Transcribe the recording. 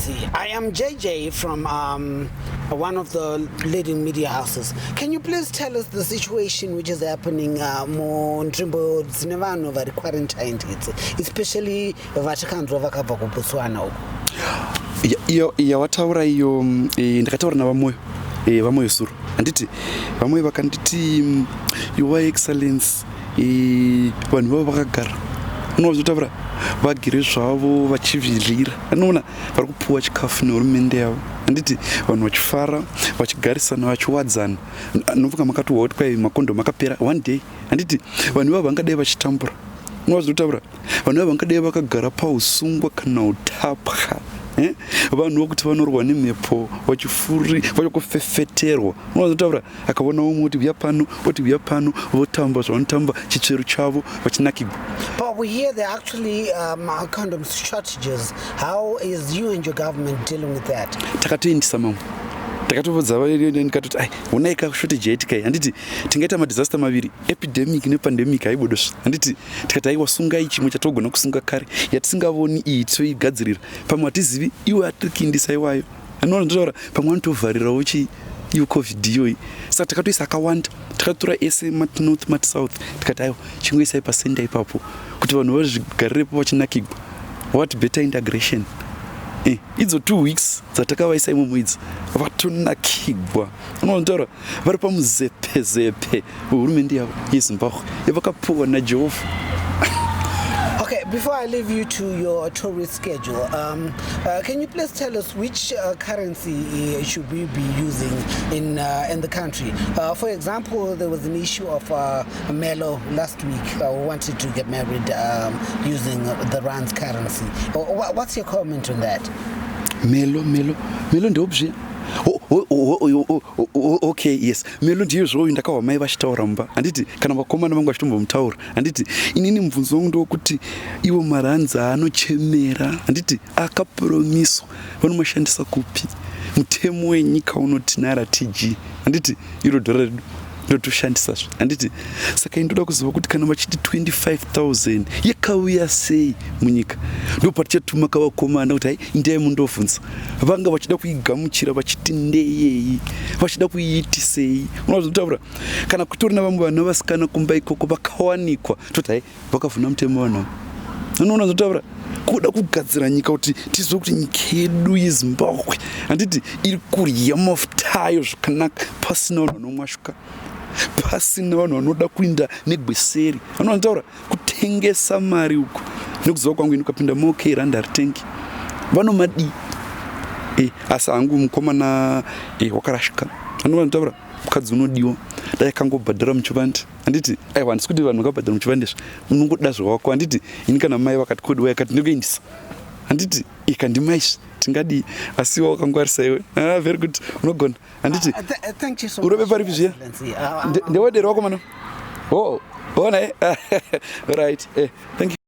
Excellency, I am JJ from one of the leading media houses. Can you please tell us the situation which is happening more in Zimbabwean vari quarantined, especially vachikanzwa vakabva kuBotswana uko? Yawataura iyo ndakataura navamoyo vamoyo suru handiti vamoyo vakanditi your excellency vanhu vavo vakagara unozotaura vagere zvavo vachivilira anoona vari kupuwa chikafu nehurumende yavo handiti vanhu vachifara vachigarisana vachiwadzana novuka makatiwa kuti kwai makondo makapera one day handiti vanhu vavo vangadai vachitambura unozotaura vanhu vavo vangadai vakagara pausungwa kana utapwa vanhu vokuti vanorwa nemhepo vachikufefeterwa unozotaura akaona umwe kuti uya pano oti uya pano votamba zvavanotamba chitsveru chavo vachinakigwa. But we hear there are actually condom shortages. How is you and your government dealing with that? Takatoendisa mamwe takatobvudza ndikatoti ai unai ka shortage yaitika iyi handiti tingaita madisaster maviri epidemic nepandemic haibodosva handiti tikati aiwa sungai chimwe chatogona kusunga kare yatisingavoni iyi toigadzirira pamwe hatizivi iwe atiri kuindisa iwayo anoona ndotaura pamwe anotovharirawo iyo covid iyoyi saka takatoisa akawanda takatora ese matinorth matisouth tikati aiwa chingoisai pasenda ipapo kuti vanhu vazvigarirepo vachinakigwa what better integration. Idzo 2 weeks dzatakavaisa imomo idzi vatonakigwa unotaura vari pamuzepezepe hurumende yavo yeZimbabwe yavakapuwa naJehovha. Okay, before I leave you to your tourist schedule, can you please tell us which currency should we be using in the country? For example, there was an issue of Melo last week who wanted to get married using the rand currency. What's your comment on that? Melo ndobje. Okay, yes. Melo ndiyo zvoyo ndakawa mai vachitaura mumba handiti kana vakomana vangu vachitombomutaura handiti inini mubvunzo wangu ndokuti iwo maranza anochemera handiti akapromiswa vanomashandisa kupi mutemo wenyika unoti naira TG handiti iro dhora redu ndotoshandisazve handiti saka indoda kuziva kuti kana vachiti 25,000 yakauya sei munyika ndopatichatuma kavakomana kuti hai indai mundobvunza vanga vachida kuigamuchira vachiti ndeyei vachida kuiitisei unozotaura kana kutorina vamwe vanhu vasikana kumba ikoko vakawanikwa toti hai vakavhuna mutemo vanhavo anoona zotaura kuda kugadzira nyika kuti tizive kuti nyika yedu yeZimbabwe handiti iri kurya mafuta ayo zvakanaka pasina vanhu vanomwashuka pasina vanhu vanoda kuinda negweseri vanotaura kutengesa mari uko nekuziva kwangu ini ukapinda moke randa haritengi vanomadi asi hangu mukomana wakarashika anotaura mukadzi unodiwa dai kangobhadhara muchivande handiti aiwa handisi kuti vanhu vakabhadhara muchivandezvo unongoda zvawako handiti ini kana mai vakati kodi wayakati ndikuendisa handiti ikandimaizvi tingadi asi wakangwarisa iwe very good unogona handiti thank you so urobe paripi zviya ndewadero wako mana ona right thank you.